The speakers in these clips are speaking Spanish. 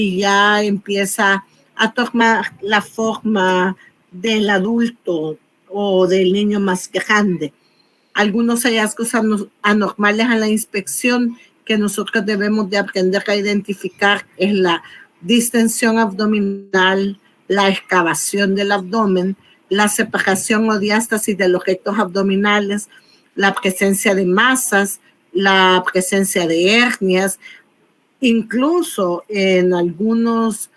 y ya empieza a tomar la forma del adulto o del niño más grande. Algunos hallazgos anormales a la inspección que nosotros debemos de aprender a identificar es la distensión abdominal, la excavación del abdomen, la separación o diástasis de los rectos abdominales, la presencia de masas, la presencia de hernias, incluso en algunas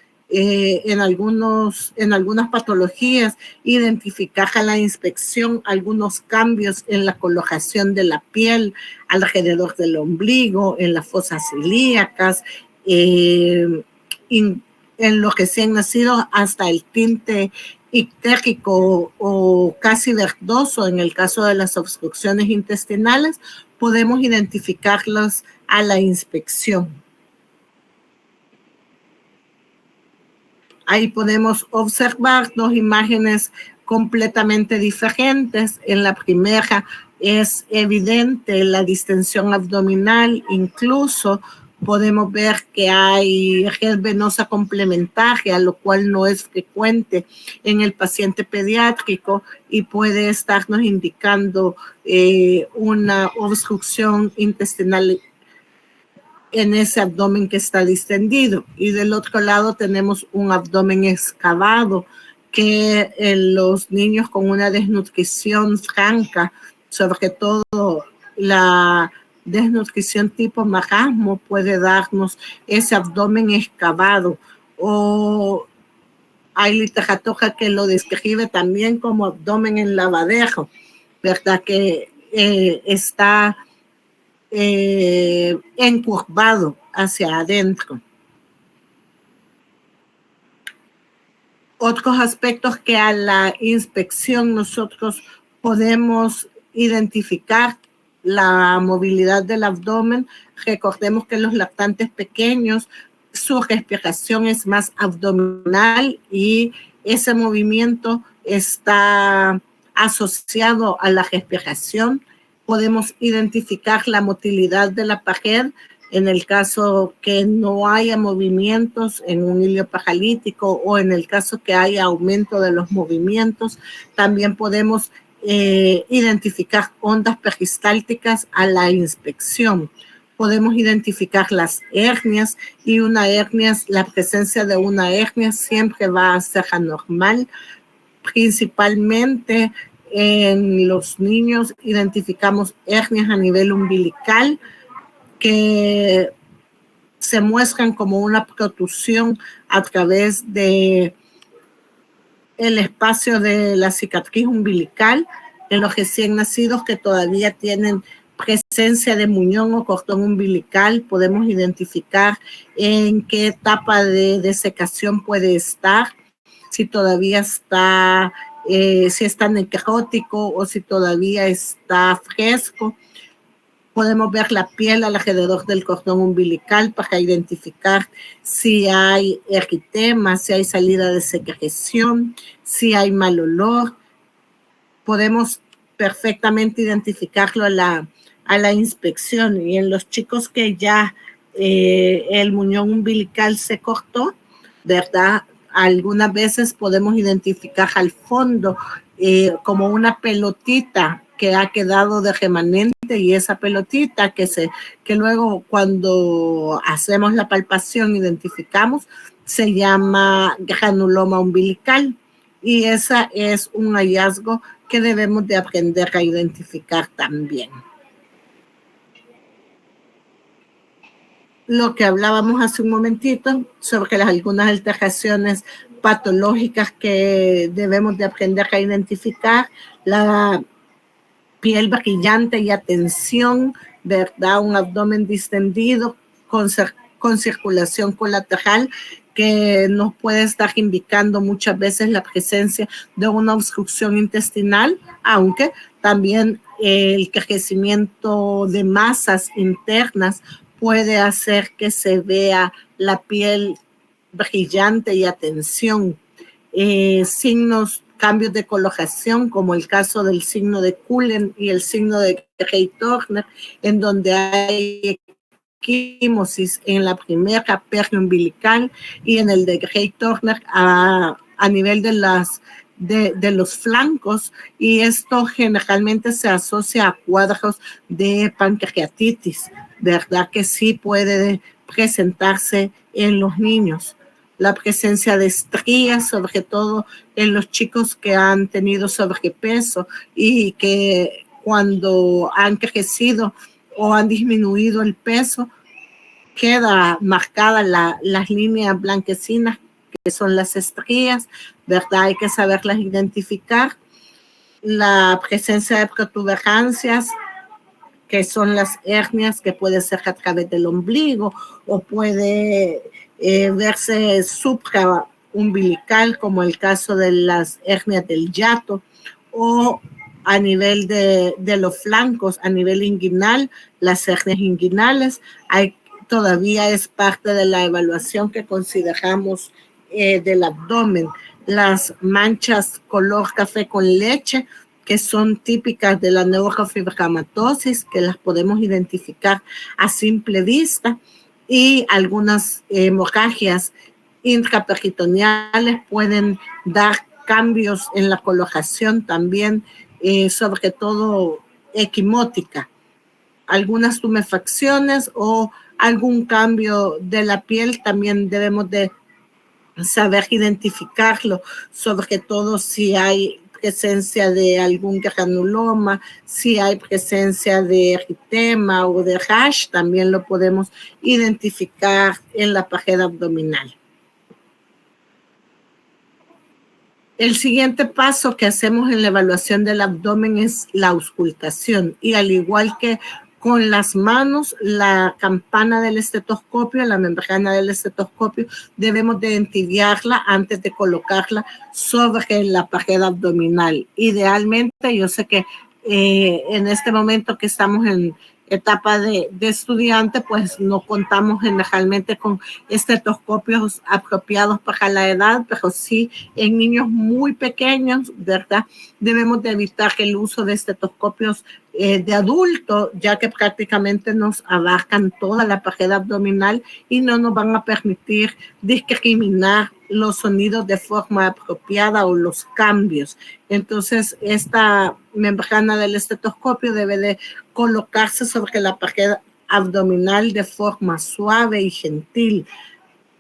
patologías, identificar a la inspección algunos cambios en la coloración de la piel alrededor del ombligo, en las fosas ilíacas, en los recién nacidos hasta el tinte ictérico o casi verdoso en el caso de las obstrucciones intestinales, podemos identificarlos a la inspección. Ahí podemos observar dos imágenes completamente diferentes. En la primera es evidente la distensión abdominal, incluso podemos ver que hay red venosa complementaria, lo cual no es frecuente en el paciente pediátrico y puede estarnos indicando una obstrucción intestinal en ese abdomen que está distendido. Y del otro lado tenemos un abdomen excavado que en los niños con una desnutrición franca, sobre todo la desnutrición tipo marasmo, puede darnos ese abdomen excavado. O hay literatura que lo describe también como abdomen en lavadero, ¿verdad? Que está encurvado hacia adentro. Otros aspectos que a la inspección nosotros podemos identificar: la movilidad del abdomen. Recordemos que los lactantes pequeños, su respiración es más abdominal y ese movimiento está asociado a la respiración. Podemos identificar la motilidad de la pared en el caso que no haya movimientos en un hilo paralítico o en el caso que haya aumento de los movimientos. También podemos identificar ondas peristálticas a la inspección. Podemos identificar las hernias y la presencia de una hernia siempre va a ser anormal. Principalmente en los niños identificamos hernias a nivel umbilical que se muestran como una protrusión a través de el espacio de la cicatriz umbilical. En los recién nacidos que todavía tienen presencia de muñón o cordón umbilical, podemos identificar en qué etapa de desecación puede estar, si todavía está, si está necrótico o si todavía está fresco. Podemos ver la piel alrededor del cordón umbilical para identificar si hay eritema, si hay salida de secreción, si hay mal olor. Podemos perfectamente identificarlo a la inspección. Y en los chicos que ya el muñón umbilical se cortó, ¿verdad? Algunas veces podemos identificar al fondo como una pelotita que ha quedado de remanente, y esa pelotita que luego cuando hacemos la palpación identificamos, se llama granuloma umbilical, y esa es un hallazgo que debemos de aprender a identificar también. Lo que hablábamos hace un momentito sobre algunas alteraciones patológicas que debemos de aprender a identificar: la piel brillante y a tensión, ¿verdad? Un abdomen distendido con circulación colateral que nos puede estar indicando muchas veces la presencia de una obstrucción intestinal, aunque también el crecimiento de masas internas puede hacer que se vea la piel brillante y a tensión. Cambios de coloración, como el caso del signo de Cullen y el signo de Grey-Turner, en donde hay equimosis en la primera perna umbilical y en el de Gray-Turner a nivel de los flancos, y esto generalmente se asocia a cuadros de pancreatitis, ¿verdad? Que sí puede presentarse en los niños. La presencia de estrías, sobre todo en los chicos que han tenido sobrepeso y que cuando han crecido o han disminuido el peso, queda marcada las líneas blanquecinas, que son las estrías, ¿verdad? Hay que saberlas identificar. La presencia de protuberancias, que son las hernias, que puede ser a través del ombligo o puede verse supraumbilical, como el caso de las hernias del hiato, o a nivel de los flancos, a nivel inguinal, las hernias inguinales. Todavía es parte de la evaluación que consideramos del abdomen. Las manchas color café con leche, que son típicas de la neurofibromatosis, que las podemos identificar a simple vista, y algunas hemorragias intraperitoneales pueden dar cambios en la colocación también, sobre todo equimótica, algunas tumefacciones o algún cambio de la piel. También debemos de saber identificarlo, sobre todo si hay presencia de algún granuloma, si hay presencia de eritema o de rash, también lo podemos identificar en la pared abdominal. El siguiente paso que hacemos en la evaluación del abdomen es la auscultación, y al igual que con las manos, la campana del estetoscopio, la membrana del estetoscopio, debemos de entibiarla antes de colocarla sobre la pared abdominal. Idealmente, yo sé que en este momento que estamos en etapa de estudiante, pues no contamos generalmente con estetoscopios apropiados para la edad, pero sí en niños muy pequeños, ¿verdad? Debemos de evitar el uso de estetoscopios de adulto, ya que prácticamente nos abarcan toda la pared abdominal y no nos van a permitir discriminar los sonidos de forma apropiada o los cambios. Entonces, esta membrana del estetoscopio debe de colocarse sobre la pared abdominal de forma suave y gentil.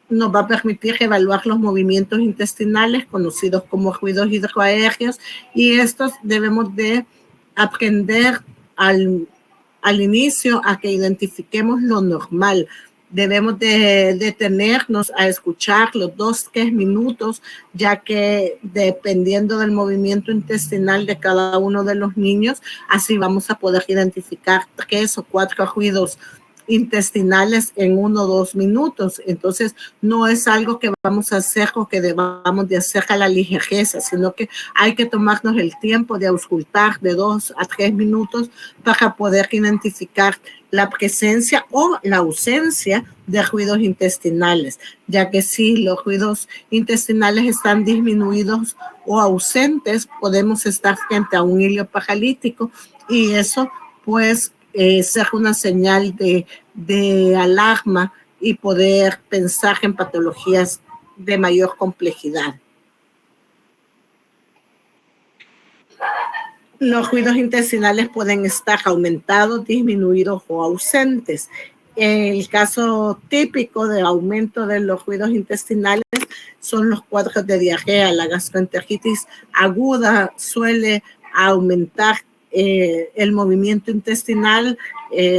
Nos va a permitir evaluar los movimientos intestinales, conocidos como ruidos hidroaéreos, y estos debemos de aprender al inicio a que identifiquemos lo normal. Debemos de detenernos a escuchar los 2-3 minutos, ya que dependiendo del movimiento intestinal de cada uno de los niños, así vamos a poder identificar 3 o 4 ruidos intestinales en 1 o 2 minutos. Entonces, no es algo que vamos a hacer o que debamos de hacer a la ligereza, sino que hay que tomarnos el tiempo de auscultar de 2 a 3 minutos para poder identificar la presencia o la ausencia de ruidos intestinales, ya que si los ruidos intestinales están disminuidos o ausentes, podemos estar frente a un hilo paralítico, y eso pues ser una señal de alarma y poder pensar en patologías de mayor complejidad. Los ruidos intestinales pueden estar aumentados, disminuidos o ausentes. El caso típico de aumento de los ruidos intestinales son los cuadros de diarrea. La gastroenteritis aguda suele aumentar el movimiento intestinal.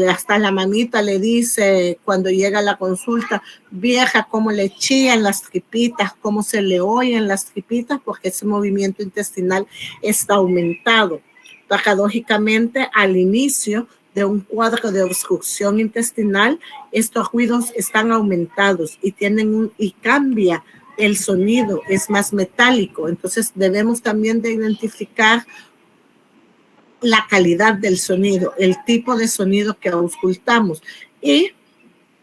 Hasta la mamita le dice cuando llega a la consulta: vieja, cómo le chillan las tripitas, cómo se le oyen las tripitas, porque ese movimiento intestinal está aumentado. Paradójicamente, al inicio de un cuadro de obstrucción intestinal, estos ruidos están aumentados y cambia el sonido, es más metálico. Entonces debemos también de identificar la calidad del sonido, el tipo de sonido que auscultamos, y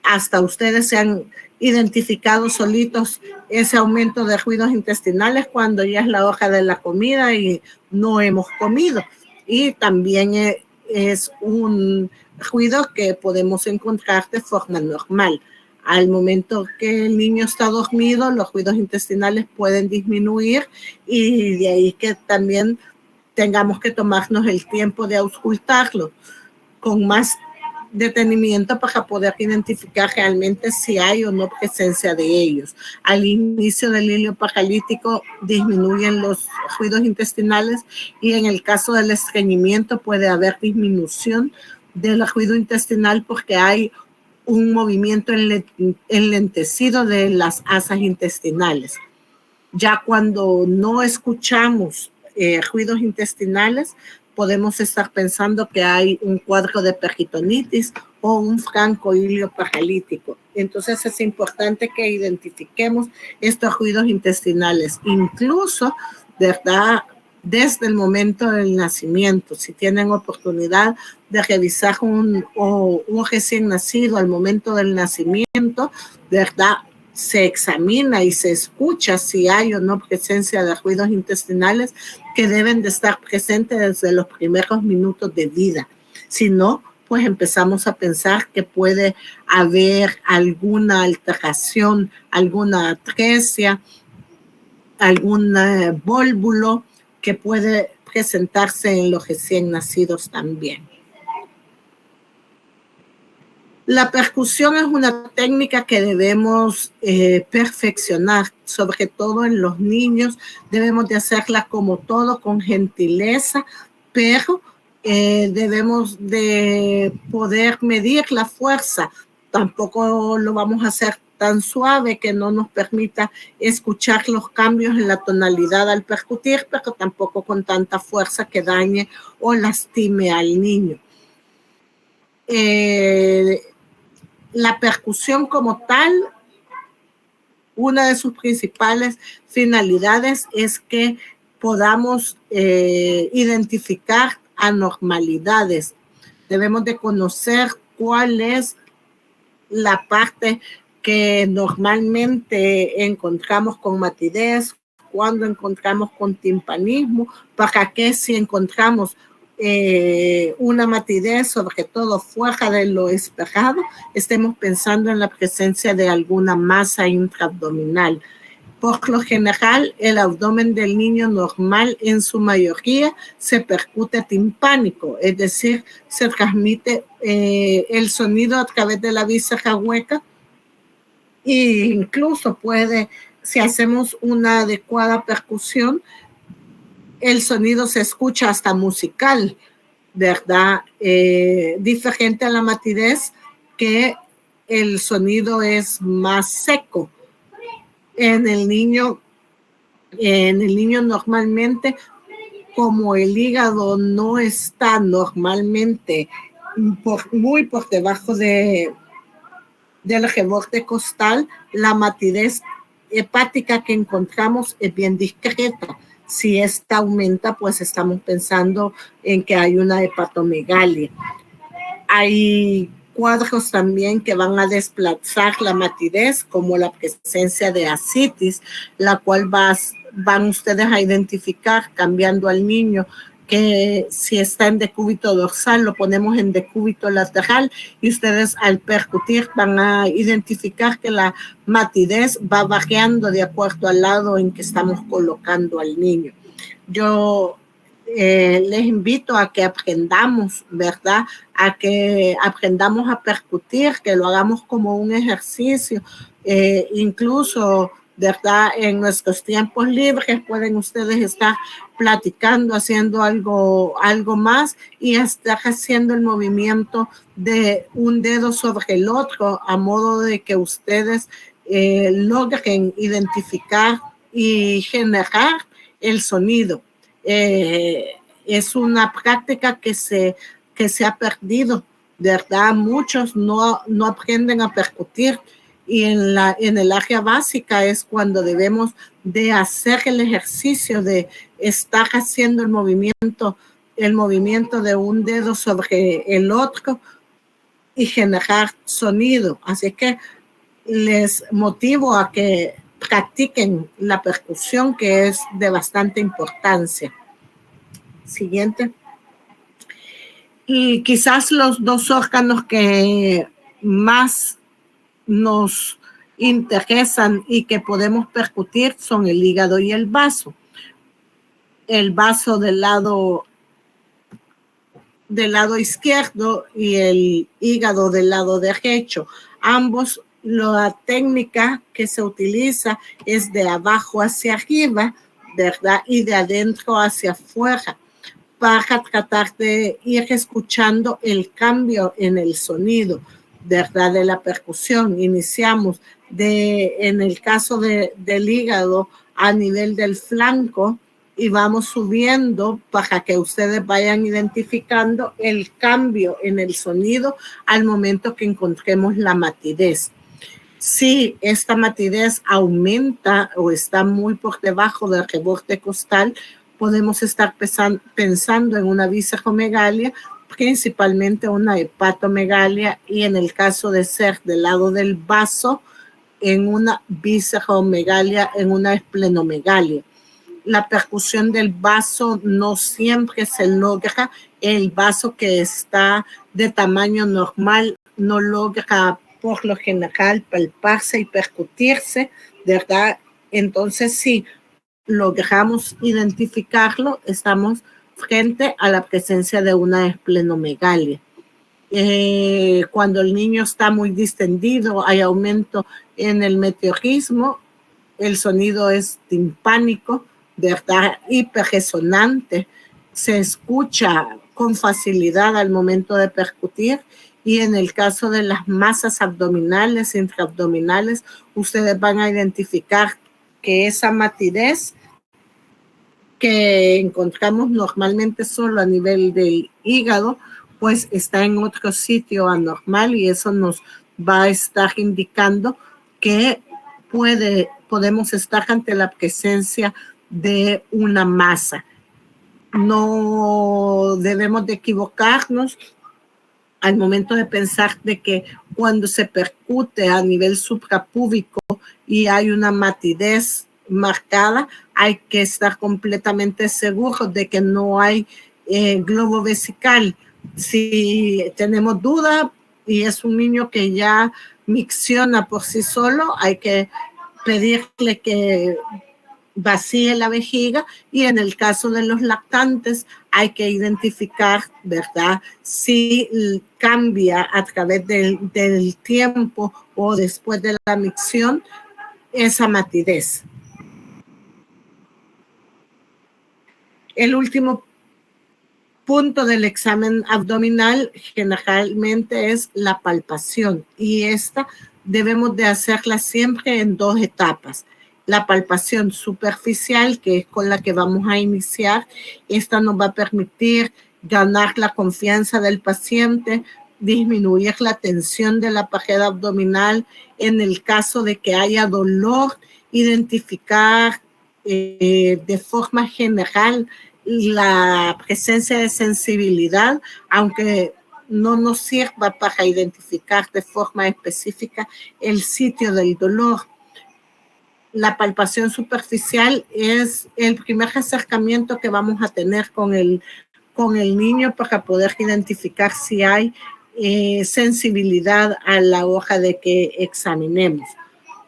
hasta ustedes se han identificado solitos ese aumento de ruidos intestinales cuando ya es la hora de la comida y no hemos comido. Y también es ruido que podemos encontrar de forma normal. Al momento que el niño está dormido, los ruidos intestinales pueden disminuir y de ahí que también tengamos que tomarnos el tiempo de auscultarlo con más detenimiento para poder identificar realmente si hay o no presencia de ellos. Al inicio del hilio paralítico disminuyen los ruidos intestinales y en el caso del estreñimiento puede haber disminución del ruido intestinal porque hay un movimiento enlentecido de las asas intestinales. Ya cuando no escuchamos ruidos intestinales, podemos estar pensando que hay un cuadro de peritonitis o un francoilio paralítico. Entonces es importante que identifiquemos estos ruidos intestinales, incluso, ¿verdad?, desde el momento del nacimiento. Si tienen oportunidad de revisar un recién nacido al momento del nacimiento, ¿verdad?, se examina y se escucha si hay o no presencia de ruidos intestinales que deben de estar presentes desde los primeros minutos de vida. Si no, pues empezamos a pensar que puede haber alguna alteración, alguna atresia, algún vólvulo que puede presentarse en los recién nacidos también. La percusión es una técnica que debemos perfeccionar, sobre todo en los niños. Debemos de hacerla como todo, con gentileza, pero debemos de poder medir la fuerza. Tampoco lo vamos a hacer tan suave que no nos permita escuchar los cambios en la tonalidad al percutir, pero tampoco con tanta fuerza que dañe o lastime al niño. La percusión como tal, una de sus principales finalidades es que podamos identificar anormalidades. Debemos de conocer cuál es la parte que normalmente encontramos con matidez, cuando encontramos con timpanismo, para que si encontramos una matidez, sobre todo fuera de lo esperado, estemos pensando en la presencia de alguna masa intraabdominal. Por lo general, el abdomen del niño normal en su mayoría se percute timpánico, es decir, se transmite el sonido a través de la víscera hueca e incluso puede, si hacemos una adecuada percusión, el sonido se escucha hasta musical, ¿verdad? Diferente a la matidez, que el sonido es más seco. En el niño normalmente, como el hígado no está normalmente muy por debajo del reborde costal, la matidez hepática que encontramos es bien discreta. Si esta aumenta, pues estamos pensando en que hay una hepatomegalia. Hay cuadros también que van a desplazar la matidez, como la presencia de ascitis, la cual van ustedes a identificar cambiando al niño, que si está en decúbito dorsal lo ponemos en decúbito lateral y ustedes al percutir van a identificar que la matidez va variando de acuerdo al lado en que estamos colocando al niño. Yo les invito a que aprendamos, ¿verdad? A que aprendamos a percutir, que lo hagamos como un ejercicio, incluso, ¿verdad? En nuestros tiempos libres pueden ustedes estar platicando, haciendo algo más y estar haciendo el movimiento de un dedo sobre el otro a modo de que ustedes logren identificar y generar el sonido. Es una práctica que se ha perdido, ¿verdad? Muchos no aprenden a percutir y en el área básica es cuando debemos de hacer el ejercicio de estar haciendo el movimiento de un dedo sobre el otro y generar sonido. Así que les motivo a que practiquen la percusión, que es de bastante importancia. Siguiente. Y quizás los dos órganos que más nos interesan y que podemos percutir son el hígado y el vaso. El vaso del lado izquierdo y el hígado del lado derecho. Ambos, la técnica que se utiliza es de abajo hacia arriba, ¿verdad? Y de adentro hacia afuera, para tratar de ir escuchando el cambio en el sonido, ¿verdad? De la percusión. Iniciamos en el caso del hígado a nivel del flanco y vamos subiendo para que ustedes vayan identificando el cambio en el sonido al momento que encontremos la matidez. Si esta matidez aumenta o está muy por debajo del reborde costal, podemos estar pensando en una visceromegalia, principalmente una hepatomegalia, y en el caso de ser del lado del vaso, en una visceromegalia, en una esplenomegalia. La percusión del vaso no siempre se logra. El vaso que está de tamaño normal no logra por lo general palparse y percutirse, ¿verdad? Entonces, si logramos identificarlo, estamos frente a la presencia de una esplenomegalia. Cuando el niño está muy distendido, hay aumento en el meteorismo, el sonido es timpánico, ¿verdad? Hiperresonante, se escucha con facilidad al momento de percutir, y en el caso de las masas abdominales, intraabdominales, ustedes van a identificar que esa matidez que encontramos normalmente solo a nivel del hígado, pues está en otro sitio anormal, y eso nos va a estar indicando que podemos estar ante la presencia de una masa. No debemos de equivocarnos al momento de pensar de que cuando se percute a nivel suprapúbico y hay una matidez marcada, hay que estar completamente seguros de que no hay globo vesical. Si tenemos duda y es un niño que ya micciona por sí solo, hay que pedirle que vacíe la vejiga, y en el caso de los lactantes hay que identificar, ¿verdad?, si cambia a través del tiempo o después de la micción esa matidez. El último punto del examen abdominal generalmente es la palpación, y esta debemos de hacerla siempre en 2 etapas. La palpación superficial, que es con la que vamos a iniciar, esta nos va a permitir ganar la confianza del paciente, disminuir la tensión de la pared abdominal. En el caso de que haya dolor, identificar de forma general la presencia de sensibilidad, aunque no nos sirva para identificar de forma específica el sitio del dolor. La palpación superficial es el primer acercamiento que vamos a tener con el niño para poder identificar si hay sensibilidad a la hoja de que examinemos.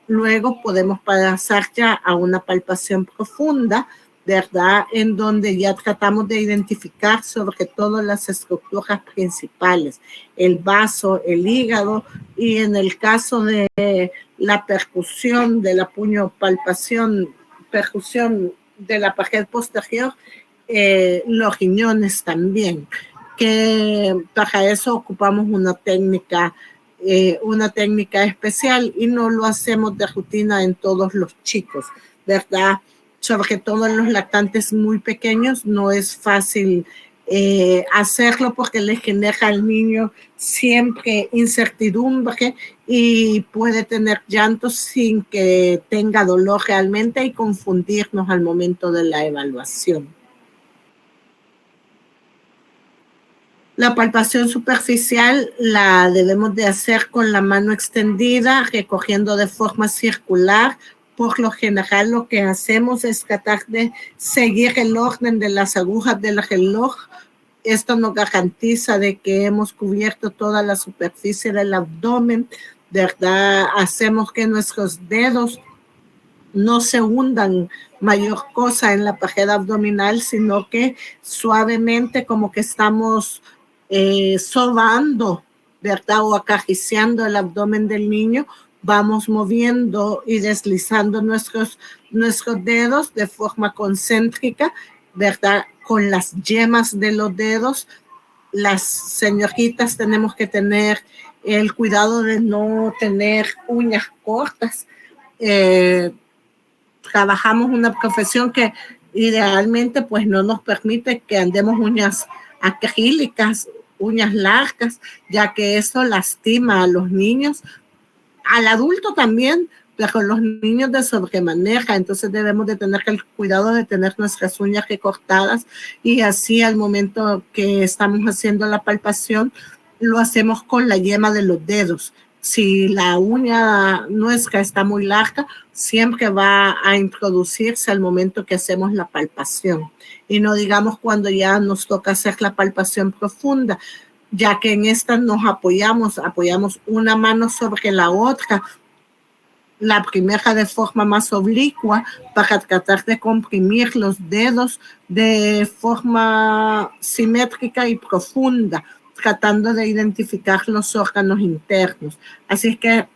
Luego podemos pasar ya a una palpación profunda, ¿verdad?, en donde ya tratamos de identificar sobre todo las estructuras principales, el vaso, el hígado, y en el caso de la percusión de la percusión de la pared posterior, los riñones también, que para eso ocupamos una técnica especial, y no lo hacemos de rutina en todos los chicos, ¿verdad? Sobre todo en los lactantes muy pequeños no es fácil hacerlo, porque le genera al niño siempre incertidumbre y puede tener llantos sin que tenga dolor realmente, y confundirnos al momento de la evaluación. La palpación superficial la debemos de hacer con la mano extendida, recogiendo de forma circular. Por lo general, lo que hacemos es tratar de seguir el orden de las agujas del reloj Esto nos garantiza de que hemos cubierto toda la superficie del abdomen, ¿verdad? Hacemos que nuestros dedos no se hundan mayor cosa en la pared abdominal, sino que suavemente como que estamos sobando, ¿verdad? O acariciando el abdomen del niño, vamos moviendo y deslizando nuestros dedos de forma concéntrica, ¿verdad? Con las yemas de los dedos. Las señoritas tenemos que tener el cuidado de no tener uñas cortas. Trabajamos una profesión que idealmente pues no nos permite que andemos uñas acrílicas, uñas largas, ya que eso lastima a los niños, al adulto también, pero los niños de sobremanera. Entonces debemos de tener el cuidado de tener nuestras uñas recortadas, y así al momento que estamos haciendo la palpación lo hacemos con la yema de los dedos. Si la uña nuestra está muy larga, siempre va a introducirse al momento que hacemos la palpación. Y no digamos cuando ya nos toca hacer la palpación profunda, ya que en esta nos apoyamos una mano sobre la otra, la primera de forma más oblicua, para tratar de comprimir los dedos de forma simétrica y profunda, tratando de identificar los órganos internos. Así es que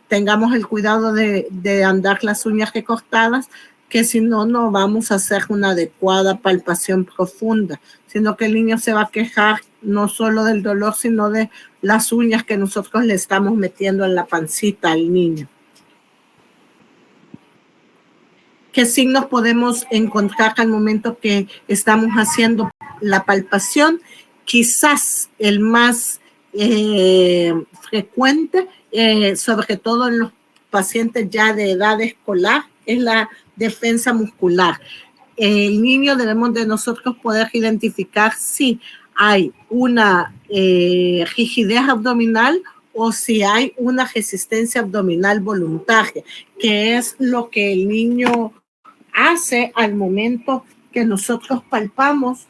tengamos el cuidado de andar las uñas recortadas, que si no, no vamos a hacer una adecuada palpación profunda, sino que el niño se va a quejar no solo del dolor, sino de las uñas que nosotros le estamos metiendo en la pancita al niño. ¿Qué signos podemos encontrar al momento que estamos haciendo la palpación? Quizás el más frecuente, sobre todo en los pacientes ya de edad escolar, es la defensa muscular. El niño debemos de nosotros poder identificar si hay una rigidez abdominal o si hay una resistencia abdominal voluntaria, que es lo que el niño hace al momento que nosotros palpamos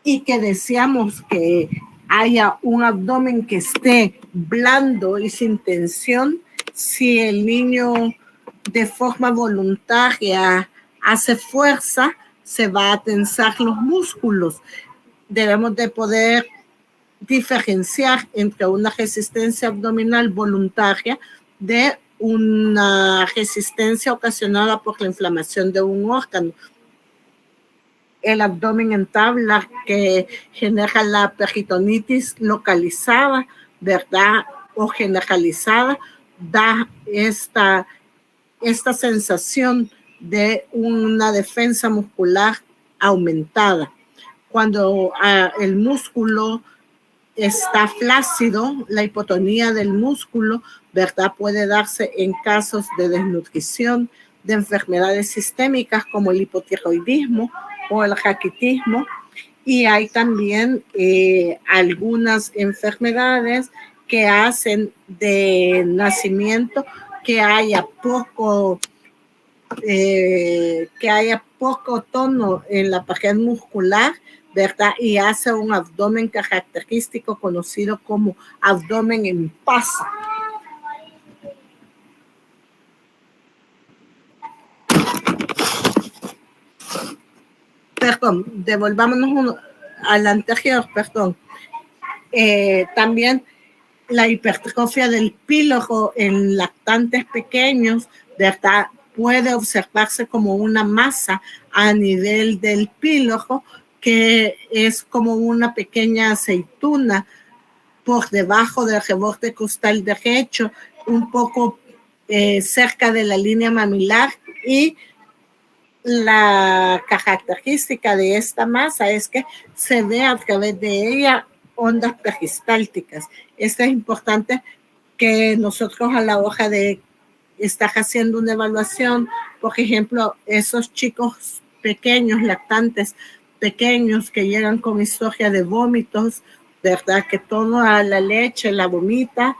y que deseamos que haya un abdomen que esté blando y sin tensión. Si el niño de forma voluntaria hace fuerza, se va a tensar los músculos. Debemos de poder diferenciar entre una resistencia abdominal voluntaria de una resistencia ocasionada por la inflamación de un órgano. El abdomen en tabla, que genera la peritonitis localizada, ¿verdad? O generalizada, da esta sensación de una defensa muscular aumentada. Cuando el músculo está flácido, la hipotonía del músculo, ¿verdad? Puede darse en casos de desnutrición, de enfermedades sistémicas como el hipotiroidismo o el raquitismo. Y hay también algunas enfermedades que hacen de nacimiento que haya poco tono en la pared muscular, ¿verdad? Y hace un abdomen característico conocido como abdomen en pasa. Perdón, devolvámonos al anterior, perdón. También la hipertrofia del píloro en lactantes pequeños, ¿verdad? Puede observarse como una masa a nivel del píloro, que es como una pequeña aceituna por debajo del reborde costal derecho, un poco cerca de la línea mamilar, y la característica de esta masa es que se ve a través de ella ondas peristálticas. Esto es importante que nosotros a la hora de estar haciendo una evaluación, por ejemplo, esos chicos pequeños, lactantes pequeños que llegan con historia de vómitos, ¿verdad? Que toda la leche la vomita,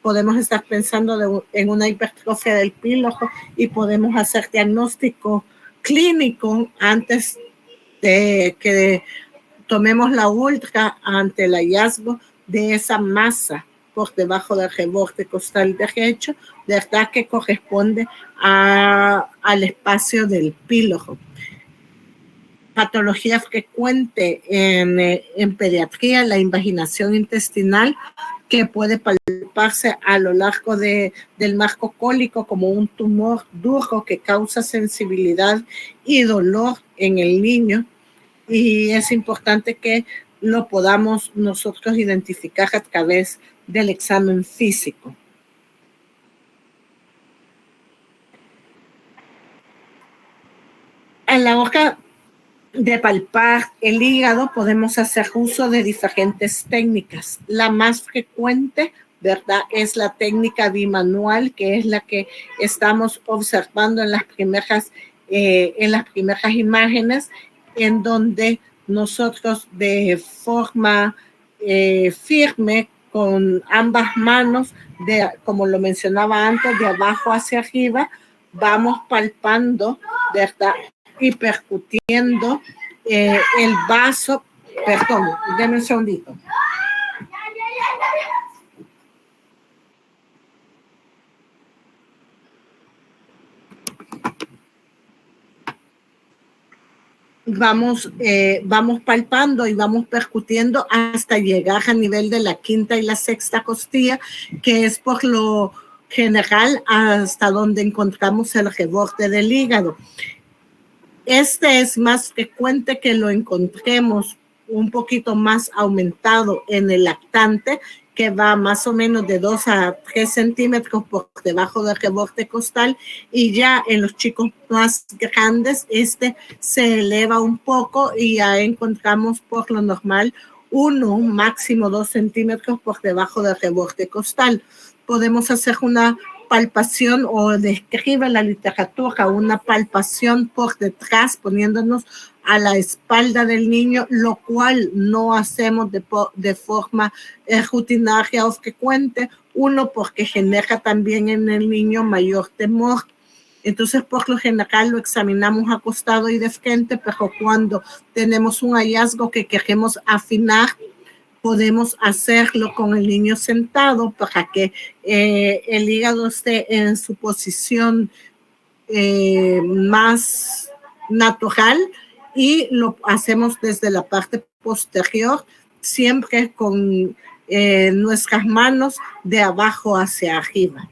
podemos estar pensando en una hipertrofia del píloro y podemos hacer diagnóstico clínico antes de que tomemos la ultra ante el hallazgo de esa masa por debajo del reborde costal derecho, ¿verdad? Que corresponde al espacio del píloro. Patología frecuente en pediatría, la invaginación intestinal, que puede palparse a lo largo del marco cólico como un tumor duro que causa sensibilidad y dolor en el niño. Y es importante que lo podamos nosotros identificar a través del examen físico. En la hora de palpar el hígado podemos hacer uso de diferentes técnicas. La más frecuente, ¿verdad?, es la técnica bimanual, que es la que estamos observando en las primeras imágenes, en donde nosotros de forma firme, con ambas manos, como lo mencionaba antes, de abajo hacia arriba, vamos palpando, ¿verdad?, y percutiendo el vaso. Perdón, denme un segundito. Vamos palpando y vamos percutiendo hasta llegar a nivel de la quinta y la sexta costilla, que es por lo general hasta donde encontramos el reborde del hígado. Este es más frecuente que lo encontremos un poquito más aumentado en el lactante, que va más o menos de 2 a 3 centímetros por debajo del reborde costal, y ya en los chicos más grandes se eleva un poco y ya encontramos por lo normal 1, máximo 2 centímetros por debajo del reborde costal. Podemos hacer una palpación, o describe la literatura una palpación por detrás, poniéndonos a la espalda del niño, lo cual no hacemos de forma rutinaria o frecuente. Uno, porque genera también en el niño mayor temor. Entonces, por lo general lo examinamos acostado y de frente, pero cuando tenemos un hallazgo que queremos afinar, podemos hacerlo con el niño sentado para que el hígado esté en su posición más natural, y lo hacemos desde la parte posterior, siempre con nuestras manos de abajo hacia arriba.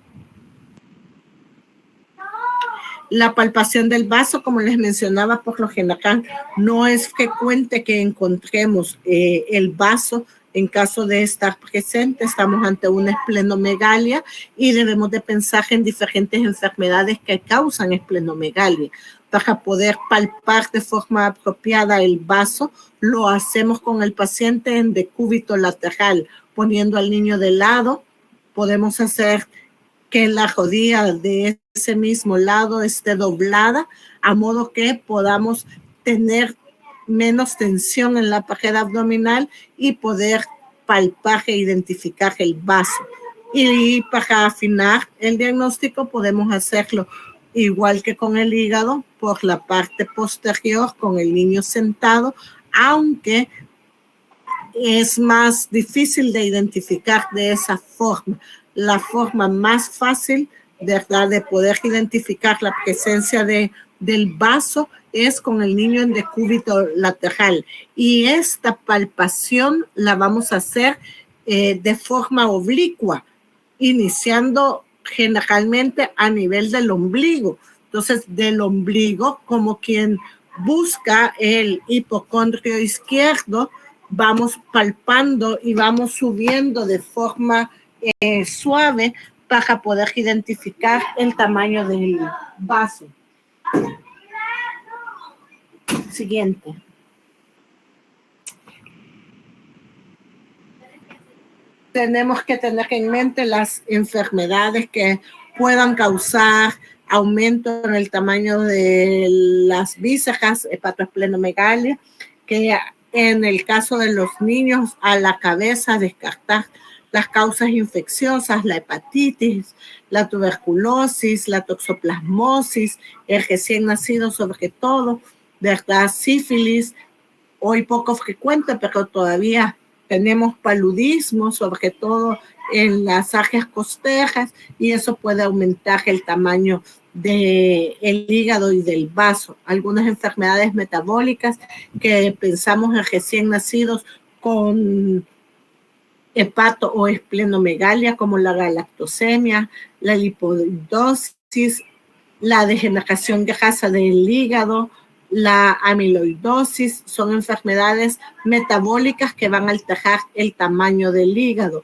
La palpación del vaso, como les mencionaba, por lo general no es frecuente que encontremos el vaso. En caso de estar presente, estamos ante una esplenomegalia y debemos de pensar en diferentes enfermedades que causan esplenomegalia. Para poder palpar de forma apropiada el vaso, lo hacemos con el paciente en decúbito lateral, poniendo al niño de lado. Podemos hacer que la rodilla de ese mismo lado esté doblada, a modo que podamos tener menos tensión en la pared abdominal y poder palpar e identificar el vaso. Y para afinar el diagnóstico podemos hacerlo igual que con el hígado, por la parte posterior, con el niño sentado, aunque es más difícil de identificar de esa forma. La forma más fácil, ¿verdad?, de poder identificar la presencia del vaso es con el niño en decúbito lateral. Y esta palpación la vamos a hacer de forma oblicua, iniciando generalmente a nivel del ombligo. Entonces, del ombligo, como quien busca el hipocondrio izquierdo, vamos palpando y vamos subiendo de forma suave para poder identificar el tamaño del vaso. Siguiente. Tenemos que tener en mente las enfermedades que puedan causar aumento en el tamaño de las vísceras, hepatoesplenomegalia, que en el caso de los niños, a la cabeza, descartar las causas infecciosas, la hepatitis, la tuberculosis, la toxoplasmosis, el recién nacido sobre todo, ¿verdad? Sífilis, hoy poco frecuente, pero todavía tenemos paludismo, sobre todo en las áreas costeras, y eso puede aumentar el tamaño del hígado y del vaso. Algunas enfermedades metabólicas que pensamos en recién nacidos con hepato o esplenomegalia, como la galactosemia, la lipodidosis, la degeneración grasa del hígado, la amiloidosis, son enfermedades metabólicas que van a alterar el tamaño del hígado.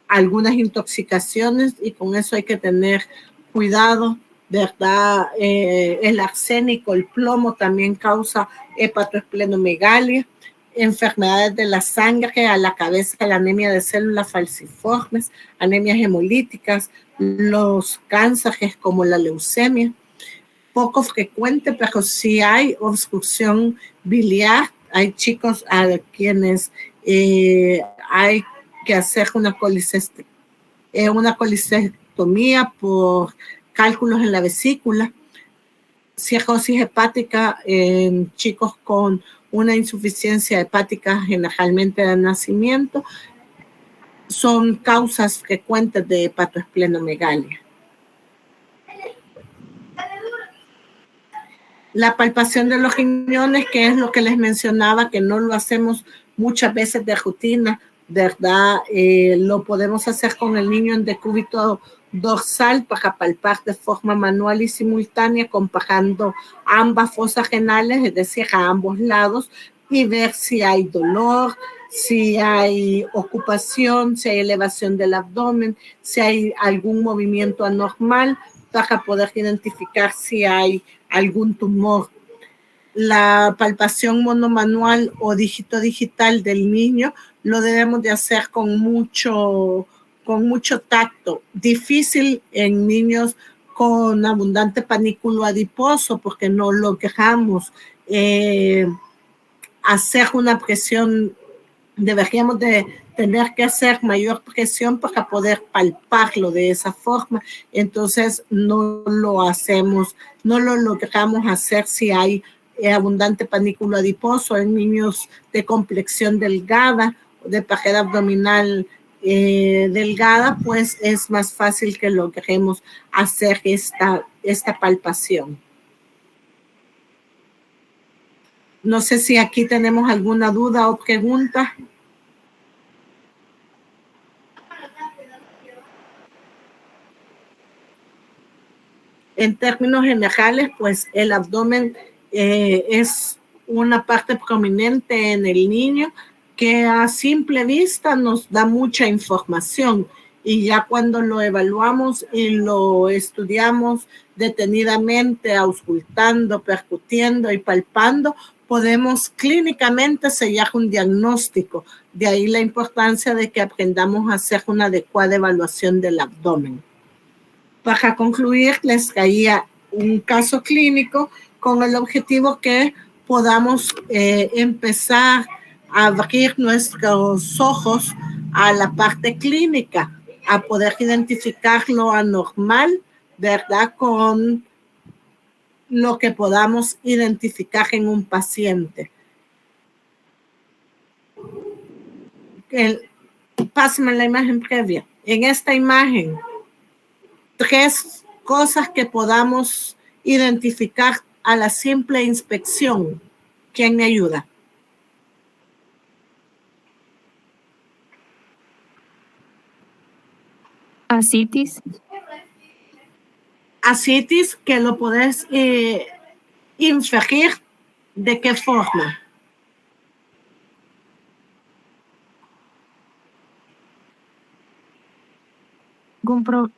Algunas intoxicaciones, y con eso hay que tener cuidado, ¿verdad? El arsénico, el plomo también causa hepatoesplenomegalia, enfermedades de la sangre, a la cabeza, la anemia de células falciformes, anemias hemolíticas, los cánceres como la leucemia. Poco frecuente, pero sí hay obstrucción biliar. Hay chicos a quienes hay que hacer una colicectomía por cálculos en la vesícula, cirrosis hepática en chicos con una insuficiencia hepática generalmente de nacimiento, son causas frecuentes de hepatoesplenomegalia. La palpación de los riñones, que es lo que les mencionaba, que no lo hacemos muchas veces de rutina, ¿verdad? Lo podemos hacer con el niño en decúbito dorsal para palpar de forma manual y simultánea, comparando ambas fosas renales, es decir, a ambos lados, y ver si hay dolor, si hay ocupación, si hay elevación del abdomen, si hay algún movimiento anormal, para poder identificar si hay algún tumor. La palpación monomanual o dígito digital del niño lo debemos de hacer con mucho tacto. Difícil en niños con abundante panículo adiposo porque no logramos hacer una presión. Deberíamos de tener que hacer mayor presión para poder palparlo de esa forma. Entonces no lo hacemos, no lo logramos hacer si hay abundante panículo adiposo en niños de complexión delgada, de pared abdominal delgada, pues es más fácil que logremos hacer esta palpación. No sé si aquí tenemos alguna duda o pregunta. En términos generales, pues el abdomen es una parte prominente en el niño que a simple vista nos da mucha información, y ya cuando lo evaluamos y lo estudiamos detenidamente, auscultando, percutiendo y palpando, podemos clínicamente sellar un diagnóstico. De ahí la importancia de que aprendamos a hacer una adecuada evaluación del abdomen. Para concluir, les traía un caso clínico con el objetivo que podamos empezar a abrir nuestros ojos a la parte clínica, a poder identificar lo anormal, ¿verdad?, con lo que podamos identificar en un paciente. Pásame la imagen previa. En esta imagen, 3 cosas que podamos identificar a la simple inspección. ¿Quién me ayuda? Ascitis. Ascitis, que lo podés inferir de qué forma.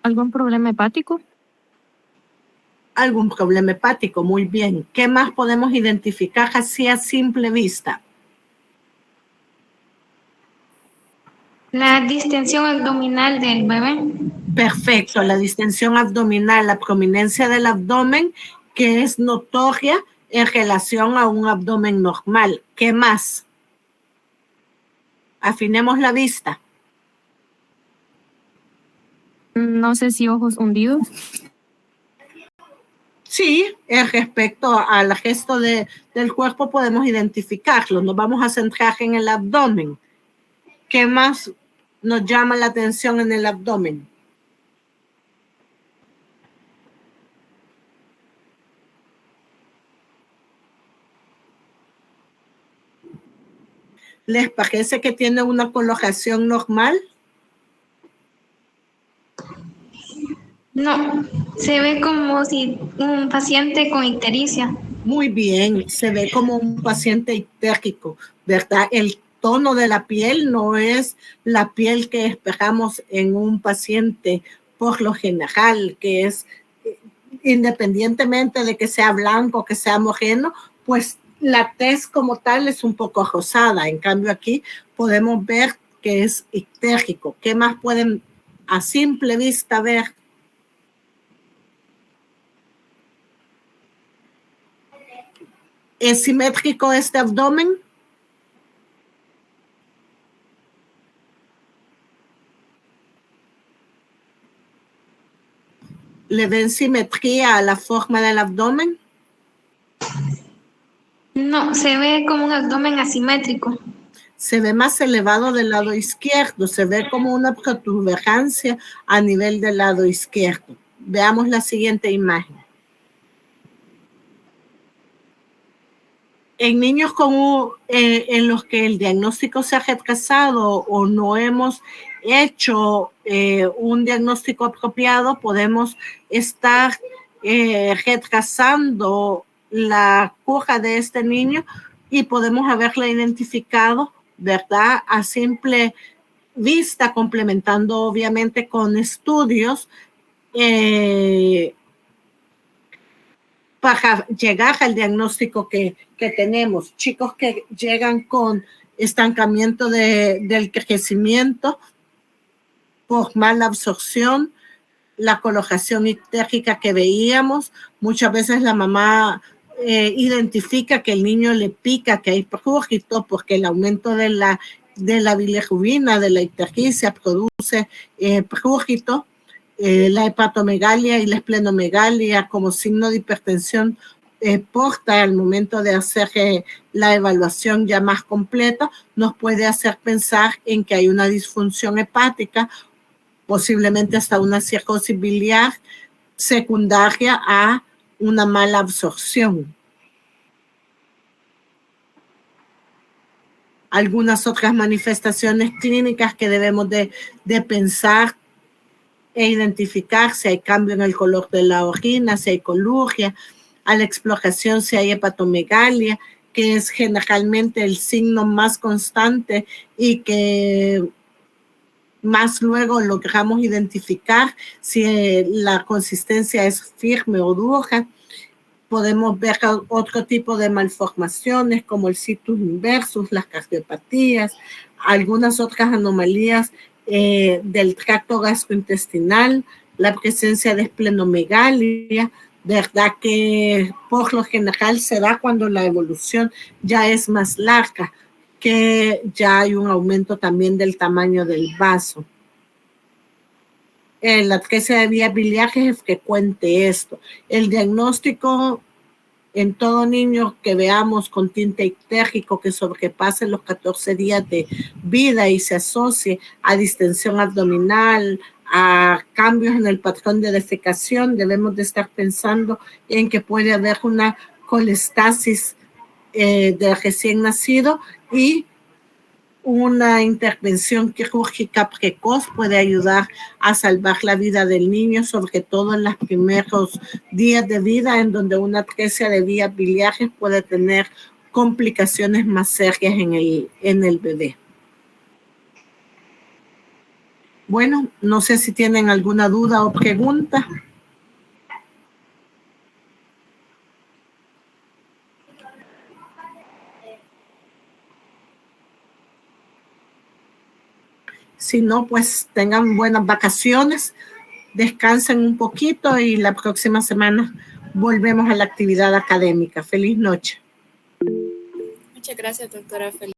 ¿Algún problema hepático? Algún problema hepático, muy bien. ¿Qué más podemos identificar así a simple vista? La distensión abdominal del bebé. Perfecto, la distensión abdominal, la prominencia del abdomen, que es notoria en relación a un abdomen normal. ¿Qué más? Afinemos la vista. No sé si ojos hundidos. Sí, respecto al gesto del cuerpo podemos identificarlo. Nos vamos a centrar en el abdomen. ¿Qué más nos llama la atención en el abdomen? ¿Les parece que tiene una colocación normal? No, se ve como si un paciente con ictericia. Muy bien, se ve como un paciente ictérico, ¿verdad? El tono de la piel no es la piel que esperamos en un paciente por lo general, que es independientemente de que sea blanco, que sea moreno, pues la tez como tal es un poco rosada. En cambio aquí podemos ver que es ictérico. ¿Qué más pueden a simple vista ver? ¿Es simétrico este abdomen? ¿Le ven simetría a la forma del abdomen? No, se ve como un abdomen asimétrico. Se ve más elevado del lado izquierdo, se ve como una protuberancia a nivel del lado izquierdo. Veamos la siguiente imagen. En niños en los que el diagnóstico se ha retrasado o no hemos hecho un diagnóstico apropiado, podemos estar retrasando la curva de este niño y podemos haberla identificado, ¿verdad? A simple vista, complementando obviamente con estudios para llegar al diagnóstico que tenemos. Chicos que llegan con estancamiento del crecimiento por mala absorción, la colocación ictérica que veíamos. Muchas veces la mamá identifica que el niño le pica, que hay prurito, porque el aumento de la bilirrubina, de la ictericia, produce prurito. La hepatomegalia y la esplenomegalia como signo de hipertensión porta al momento de hacer la evaluación ya más completa, nos puede hacer pensar en que hay una disfunción hepática, posiblemente hasta una cirrosis biliar secundaria a una mala absorción. Algunas otras manifestaciones clínicas que debemos de pensar e identificar si hay cambio en el color de la orina, si hay coluria, a la exploración si hay hepatomegalia, que es generalmente el signo más constante y que más luego logramos identificar si la consistencia es firme o dura. Podemos ver otro tipo de malformaciones como el situs inversus, las cardiopatías, algunas otras anomalías del tracto gastrointestinal, la presencia de esplenomegalia, verdad que por lo general se da cuando la evolución ya es más larga, que ya hay un aumento también del tamaño del vaso. La atresia de vías biliares es frecuente esto. El diagnóstico en todo niño que veamos con tinte ictérico que sobrepase los 14 días de vida y se asocie a distensión abdominal, a cambios en el patrón de defecación, debemos de estar pensando en que puede haber una colestasis del recién nacido y una intervención quirúrgica precoz puede ayudar a salvar la vida del niño, sobre todo en los primeros días de vida, en donde una atresia de vías biliares puede tener complicaciones más serias en el bebé. Bueno, no sé si tienen alguna duda o pregunta. Si no, pues tengan buenas vacaciones, descansen un poquito y la próxima semana volvemos a la actividad académica. Feliz noche. Muchas gracias, doctora. Feliz